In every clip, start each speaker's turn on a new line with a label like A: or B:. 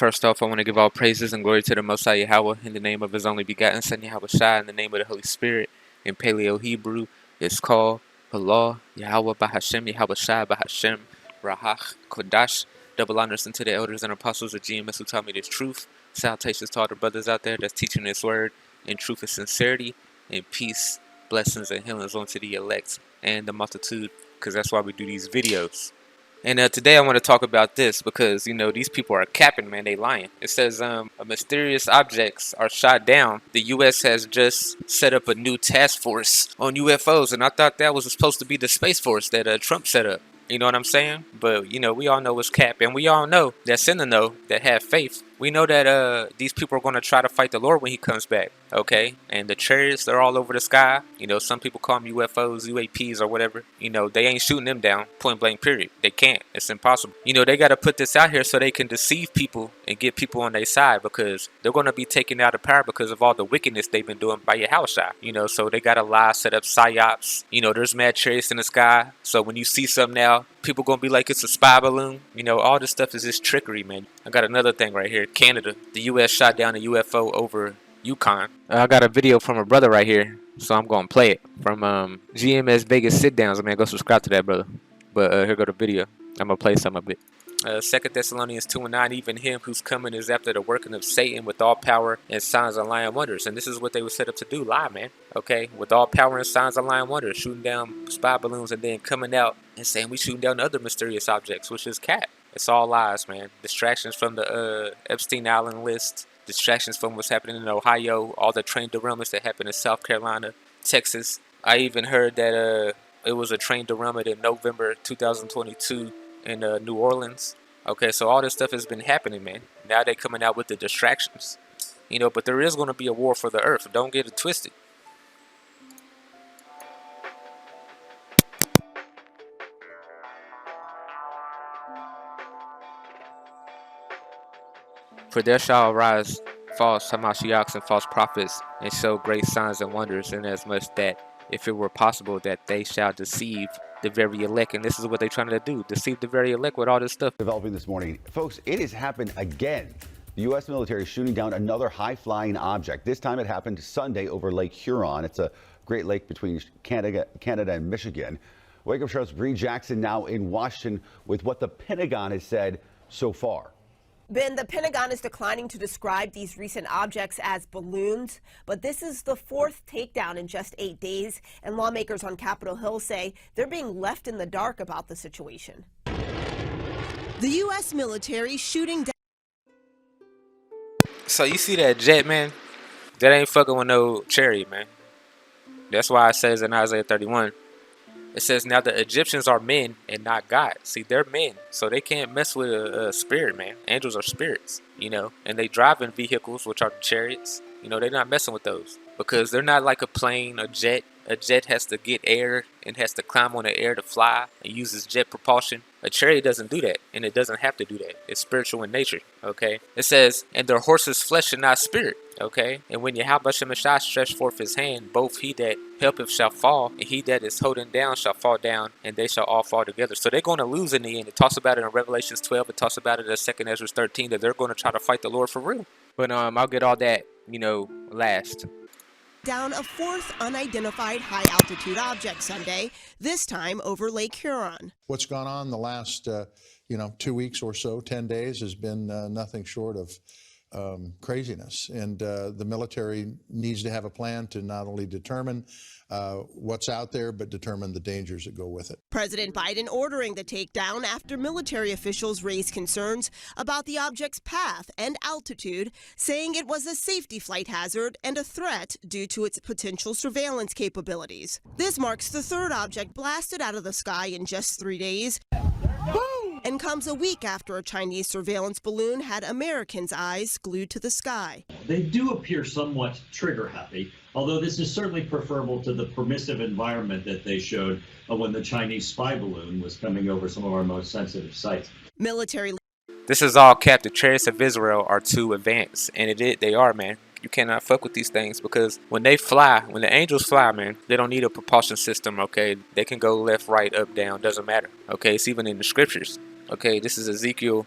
A: First off, I want to give all praises and glory to the Most High Yahawah in the name of His only begotten Son YAHAWASHI in the name of the Holy Spirit. In Paleo Hebrew, it's called Allah, Yahawah Bahashem, Yahawashai Bahashem, Rahach, Kodash. Double honors unto the elders and apostles of GMS who taught me this truth. Salutations to all the brothers out there that's teaching this word in truth and sincerity, and peace, blessings, and healings onto the elect and the multitude, because that's why we do these videos. And today I want to talk about this because, you know, these people are capping, man. They lying. It says mysterious objects are shot down. The U.S. has just set up a new task force on UFOs, and I thought that was supposed to be the Space Force that Trump set up. You know what I'm saying? But, you know, we all know it's cap, and we all know that's in the know, that have faith. We know that these people are going to try to fight the Lord when he comes back, okay? And the chariots, they're all over the sky. You know, some people call them UFOs, UAPs, or whatever. You know, they ain't shooting them down, point blank, period. They can't. It's impossible. You know, they got to put this out here so they can deceive people and get people on their side, because they're going to be taken out of power because of all the wickedness they've been doing by YAHAWASHI. You know, so they got to lie, set up psyops. You know, there's mad chariots in the sky. So when you see something now, people going to be like it's a spy balloon. You know, all this stuff is just trickery, man. I got another thing right here. Canada. The U.S. shot down a UFO over Yukon. I got a video from a brother right here, so I'm going to play it. From GMS Vegas sit-downs. Man, go subscribe to that, brother. But here go the video. I'm going to play some of it. 2 Thessalonians 2:9, even him whose coming is after the working of Satan with all power and signs and lying wonders. And this is what they were set up to do, lie, man. Okay, with all power and signs and lying wonders, shooting down spy balloons and then coming out and saying we shooting down other mysterious objects, which is cat. It's all lies, man. Distractions from the Epstein Island list, distractions from what's happening in Ohio, all the train derailments that happened in South Carolina, Texas. I even heard that it was a train derailment in November 2022 in New Orleans. Okay, so all this stuff has been happening, man. Now they're coming out with the distractions. You know, but there is going to be a war for the earth. Don't get it twisted. For there shall arise false Hamashiachs and false prophets, and show great signs and wonders, inasmuch that, if it were possible, that they shall deceive the very elect. And this is what they're trying to do, deceive the very elect with all this stuff.
B: Developing this morning. Folks, it has happened again. The U.S. military is shooting down another high-flying object. This time it happened Sunday over Lake Huron. It's a Great Lake between Canada and Michigan. Wake Up Show's Bree Jackson now in Washington with what the Pentagon has said so far.
C: Ben, the Pentagon is declining to describe these recent objects as balloons, but this is the fourth takedown in just 8 days, and lawmakers on Capitol Hill say they're being left in the dark about the situation.
D: The U.S. military shooting down.
A: So you see that jet, man? That ain't fucking with no chariot, man. That's why it says in Isaiah 31, it says, now the Egyptians are men and not God. See, they're men, so they can't mess with a spirit, man. Angels are spirits, you know, and they drive in vehicles, which are chariots. You know, they're not messing with those because they're not like a plane, a jet. A jet has to get air and has to climb on the air to fly and uses jet propulsion. A chariot doesn't do that, and it doesn't have to do that. It's spiritual in nature, okay? It says, and their horses flesh and not spirit, okay? And when YAHAWASHI stretch forth his hand, both he that helpeth shall fall, and he that is holding down shall fall down, and they shall all fall together. So they're going to lose in the end. It talks about it in Revelations 12. It talks about it in 2 Ezra 13, that they're going to try to fight the Lord for real. But I'll get all that, you know, last.
D: Down a fourth unidentified high-altitude object Sunday, this time over Lake Huron.
E: What's gone on the last, 2 weeks or so, 10 days, has been nothing short of craziness. And the military needs to have a plan to not only determine what's out there, but determine the dangers that go with it.
D: President Biden ordering the takedown after military officials raised concerns about the object's path and altitude, saying it was a safety flight hazard and a threat due to its potential surveillance capabilities. This marks the third object blasted out of the sky in just 3 days. And comes a week after a Chinese surveillance balloon had Americans' eyes glued to the sky.
F: They do appear somewhat trigger happy, although this is certainly preferable to the permissive environment that they showed when the Chinese spy balloon was coming over some of our most sensitive sites.
D: Military.
A: This is all cap. The chariots of Israel are too advanced, and they are, man. You cannot fuck with these things because when they fly, when the angels fly, man, they don't need a propulsion system, okay? They can go left, right, up, down, doesn't matter, okay? It's even in the scriptures, okay? This is Ezekiel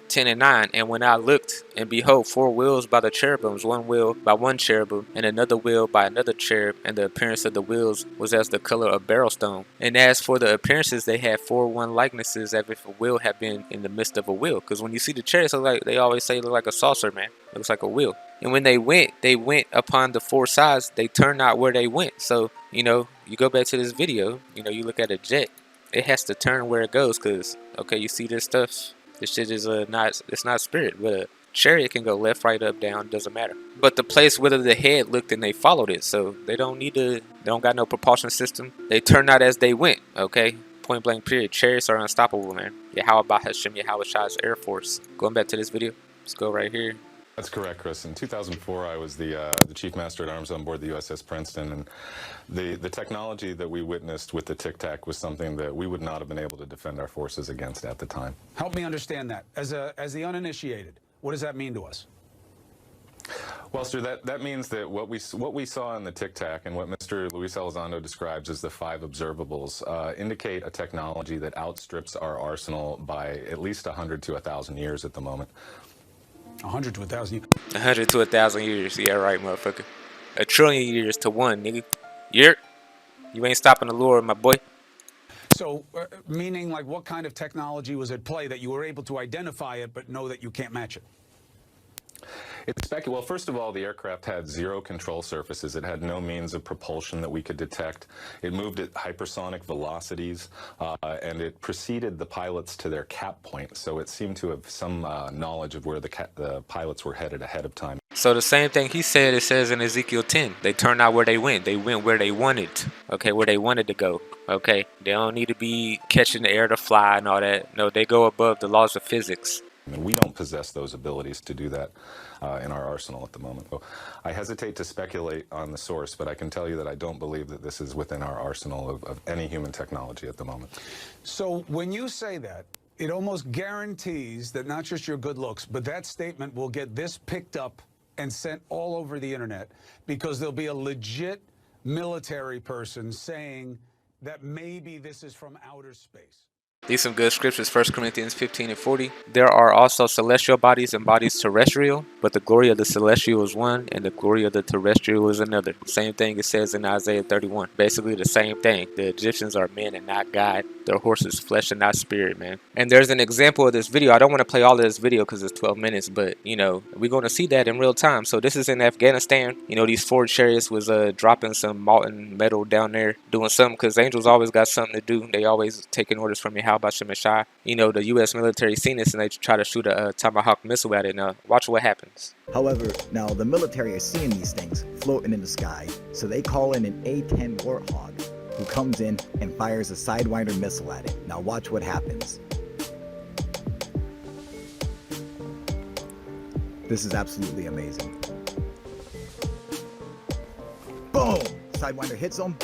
A: 10 and 9. And when I looked, and behold, 4 wheels by the cherubims, 1 wheel by 1 cherubim, and another wheel by another cherub, and the appearance of the wheels was as the color of beryl stone. And as for the appearances, they had 4 one likenesses, as if a wheel had been in the midst of a wheel. Because when you see the chariots, like they always say, look like a saucer, man. It looks like a wheel. And when they went upon the 4 sides. They turned not where they went. So, you know, you go back to this video, you know, you look at a jet, it has to turn where it goes. Because, okay, you see this stuff? This shit is it's not spirit, but a chariot can go left, right, up, down, doesn't matter. But the place where the head looked and they followed it, so they don't got no propulsion system. They turned out as they went, okay? Point blank period. Chariots are unstoppable, man. YAHAWAH BaHaShem, YAHAWASHI's Air Force. Going back to this video, let's go right here.
G: That's correct, Chris. In 2004, I was the Chief Master at Arms on board the USS Princeton, and the technology that we witnessed with the Tic Tac was something that we would not have been able to defend our forces against at the time.
H: Help me understand that. As the uninitiated, what does that mean to us?
G: Well, sir, that means that what we saw in the Tic Tac and what Mr. Luis Elizondo describes as the 5 observables indicate a technology that outstrips our arsenal by at least 100 to 1,000 years at the moment.
H: 100 to 1,000 years.
A: 100 to 1,000 years. Yeah, right, motherfucker. 1 trillion years to 1, nigga. Yep. You ain't stopping the Lord, my boy.
H: So, meaning, like, what kind of technology was at play that you were able to identify it but know that you can't match it?
G: Well, first of all, the aircraft had 0 control surfaces. It had no means of propulsion that we could detect. It moved at hypersonic velocities, and it preceded the pilots to their cap point. So it seemed to have some knowledge of where the pilots were headed ahead of time.
A: So the same thing he said, it says in Ezekiel 10. They turned out where they went. They went where they wanted. Okay, where they wanted to go. Okay, they don't need to be catching the air to fly and all that. No, they go above the laws of physics.
G: And we don't possess those abilities to do that in our arsenal at the moment. So I hesitate to speculate on the source, but I can tell you that I don't believe that this is within our arsenal of any human technology at the moment.
H: So when you say that, it almost guarantees that not just your good looks, but that statement will get this picked up and sent all over the internet, because there'll be a legit military person saying that maybe this is from outer space.
A: These some good scriptures, 1 Corinthians 15 and 40. There are also celestial bodies and bodies terrestrial, but the glory of the celestial is one, and the glory of the terrestrial is another. Same thing it says in Isaiah 31. Basically the same thing. The Egyptians are men and not God. Their horses flesh and not spirit, man. And there's an example of this video. I don't want to play all of this video because it's 12 minutes, but, you know, we're going to see that in real time. So this is in Afghanistan. You know, these 4 chariots was dropping some molten metal down there, doing something, because angels always got something to do. They always taking orders from YAHAWAH BaHaShem. You know, the U.S. military seen this and they try to shoot a Tomahawk missile at it. Now, watch what happens.
I: However, now the military is seeing these things floating in the sky, so they call in an A-10 Warthog, who comes in and fires a Sidewinder missile at it. Now watch what happens. This is absolutely amazing. Boom! Sidewinder hits him.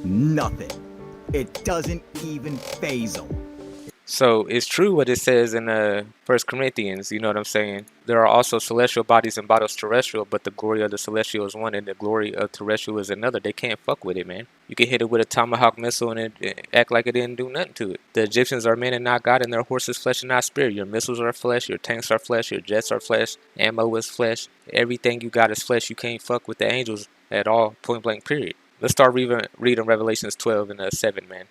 I: Nothing. It doesn't even phase them.
A: So it's true what it says in 1 Corinthians, you know what I'm saying? There are also celestial bodies and bodies terrestrial, but the glory of the celestial is one and the glory of terrestrial is another. They can't fuck with it, man. You can hit it with a Tomahawk missile and it act like it didn't do nothing to it. The Egyptians are men and not God, and their horses flesh and not spirit. Your missiles are flesh, your tanks are flesh, your jets are flesh, ammo is flesh. Everything you got is flesh. You can't fuck with the angels at all, point blank period. Let's start reading Revelations 12 and 7, man.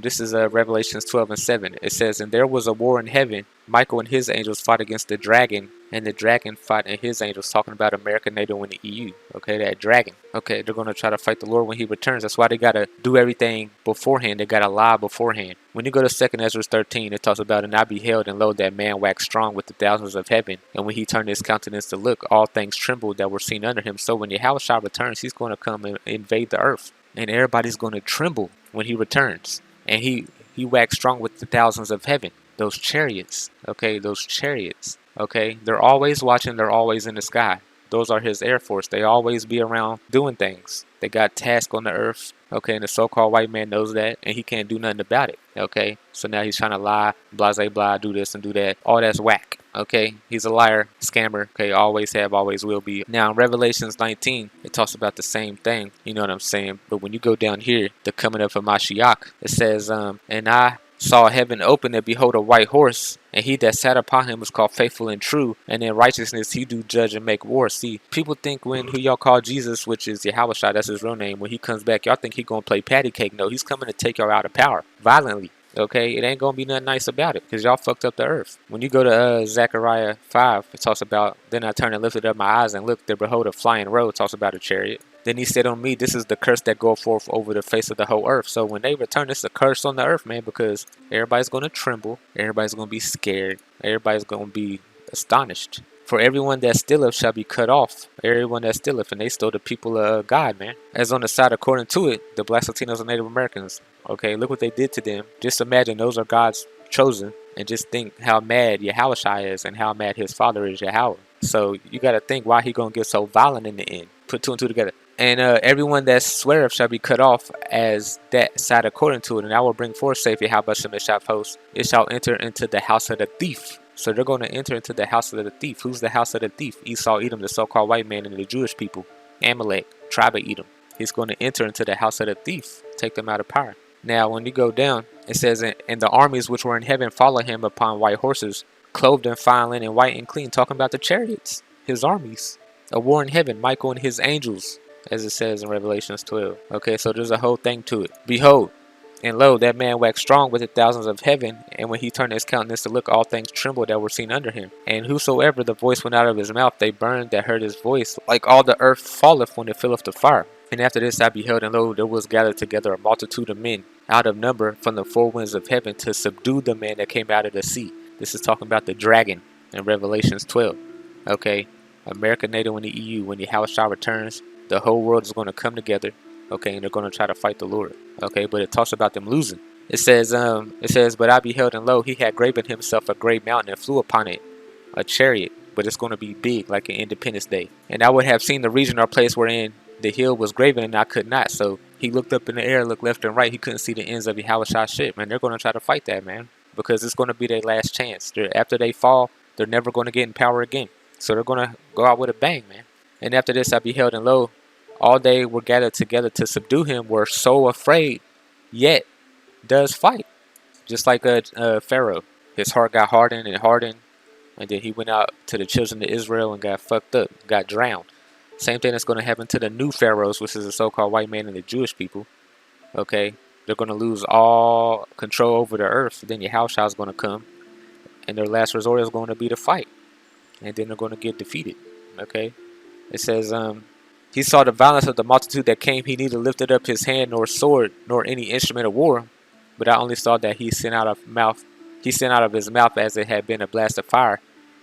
A: This is Revelations 12 and 7. It says, and there was a war in heaven. Michael and his angels fought against the dragon, and the dragon fought and his angels, talking about America, NATO, and the EU. Okay, that dragon. Okay, they're going to try to fight the Lord when he returns. That's why they got to do everything beforehand. They got to lie beforehand. When you go to 2 Ezra 13, it talks about, and I beheld, and lo, that man waxed strong with the thousands of heaven. And when he turned his countenance to look, all things trembled that were seen under him. So when YAHAWASHI returns, he's going to come and invade the earth. And everybody's going to tremble when he returns. And he waxed strong with the thousands of heaven. Those chariots, okay, those chariots, okay, they're always watching, they're always in the sky. Those are his air force. They always be around doing things. They got tasks on the earth, okay, and the so-called white man knows that, and he can't do nothing about it, okay. So now he's trying to lie, blase blah, do this and do that. All that's whack, okay. He's a liar, scammer, okay, always have, always will be. Now in Revelations 19, it talks about the same thing, you know what I'm saying. But when you go down here, the coming up of Mashiach, it says, and I saw heaven open, and behold a white horse, and he that sat upon him was called Faithful and True, and in righteousness he do judge and make war. See, people think when who y'all call Jesus, which is YAHAWASHI, that's his real name, when he comes back, y'all think he gonna play patty cake. No, he's coming to take y'all out of power violently. Okay, it ain't gonna be nothing nice about it, because y'all fucked up the earth. When you go to Zechariah 5, it talks about, then I turned and lifted up my eyes and looked, there behold a flying road. It talks about a chariot. Then he said on me, this is the curse that goeth forth over the face of the whole earth. So when they return, it's a curse on the earth, man, because everybody's going to tremble. Everybody's going to be scared. Everybody's going to be astonished. For everyone that stealeth shall be cut off. Everyone that stealeth, and they stole the people of God, man. As on the side, according to it, the Blacks, Latinos, and Native Americans. Okay, look what they did to them. Just imagine those are God's chosen, and just think how mad YAHAWASHI is and how mad his father is, Yahweh. So you got to think why he going to get so violent in the end. Put two and two together. And everyone that sweareth shall be cut off as that side according to it. And I will bring forth, saith Yahweh Shemeshah host. It shall enter into the house of the thief. So they're going to enter into the house of the thief. Who's the house of the thief? Esau, Edom, the so-called white man, and the Jewish people. Amalek, tribe of Edom. He's going to enter into the house of the thief. Take them out of power. Now, when you go down, it says, and the armies which were in heaven follow him upon white horses, clothed in fine linen, white and clean. Talking about the chariots, his armies. A war in heaven, Michael and his angels, as it says in Revelations 12. Okay, so there's a whole thing to it. Behold, and lo, that man waxed strong with the thousands of heaven, and when he turned his countenance to look, all things trembled that were seen under him. And whosoever the voice went out of his mouth, they burned that heard his voice, like all the earth falleth when it filleth the fire. And after this I beheld, and lo, there was gathered together a multitude of men, out of number, from the four winds of heaven, to subdue the man that came out of the sea. This is talking about the dragon in Revelations 12. Okay, America, NATO, and the EU, when YAHAWASHI returns, the whole world is going to come together, okay, and they're going to try to fight the Lord, okay, but it talks about them losing. It says, but I beheld, and lo, he had graven himself a great mountain, and flew upon it a chariot, but it's going to be big, like an Independence Day. And I would have seen the region or place wherein the hill was graven, and I could not. So he looked up in the air, looked left and right, he couldn't see the ends of YAHAWASHI's ship, man. They're going to try to fight that, man, because it's going to be their last chance. After they fall, they're never going to get in power again. So they're going to go out with a bang, man. And after this I beheld, and lo, all they were gathered together to subdue him were so afraid, yet does fight. Just like Pharaoh. His heart got hardened, and then he went out to the children of Israel and got fucked up, got drowned. Same thing that's going to happen to the new pharaohs, which is the so-called white man and the Jewish people. Okay, they're going to lose all control over the earth. Then YAHAWASHI is going to come, and their last resort is going to be to fight. And then they're going to get defeated. Okay, it says, he saw the violence of the multitude that came. He neither lifted up his hand nor sword nor any instrument of war, but I only saw that he sent out of his mouth as it had been a blast of fire,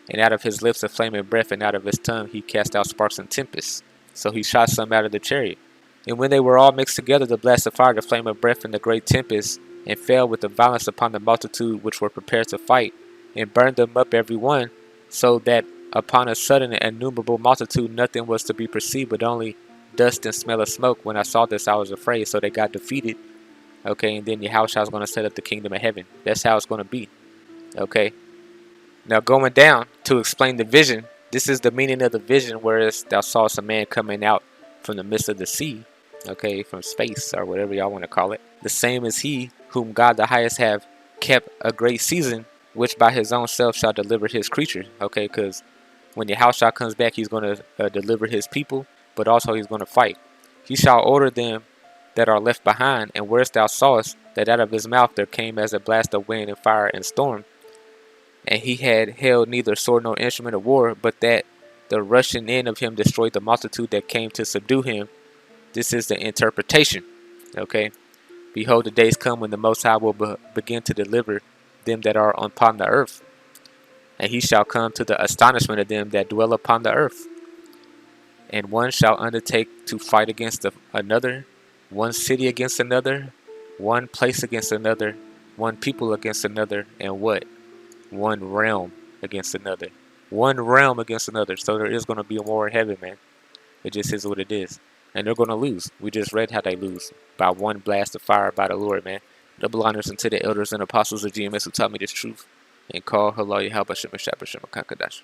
A: and out of his lips a flaming breath, and out of his tongue he cast out sparks and tempests. So he shot some out of the chariot. And when they were all mixed together, the blast of fire, the flame of breath, and the great tempest, and fell with the violence upon the multitude which were prepared to fight, and burned them up every one, so that upon a sudden and innumerable multitude nothing was to be perceived but only dust and smell of smoke. When I saw this I was afraid. So they got defeated. Okay, and then YAHAWASHI is going to set up the kingdom of heaven. That's how it's going to be. Okay, now going down to explain the vision. This is the meaning of the vision, whereas thou sawest a man coming out from the midst of the sea. Okay, from space or whatever y'all want to call it. The same as he whom God the highest have kept a great season, which by his own self shall deliver his creature. Okay, because when YAHAWASHI comes back, he's going to deliver his people, but also he's going to fight. He shall order them that are left behind, and whereas thou sawest that out of his mouth there came as a blast of wind and fire and storm, and he had held neither sword nor instrument of war, but that the rushing in of him destroyed the multitude that came to subdue him. This is the interpretation. Okay, behold, the days come when the Most High will begin to deliver them that are upon the earth, and he shall come to the astonishment of them that dwell upon the earth. And one shall undertake to fight against another, one city against another, one place against another, one people against another, and what? One realm against another. One realm against another. So there is going to be a war in heaven, man. It just is what it is. And they're going to lose. We just read how they lose. By one blast of fire by the Lord, man. Double honors unto the elders and apostles of GMS who taught me this truth. And call Holy YAHAWAH Shemeshah Kakadash.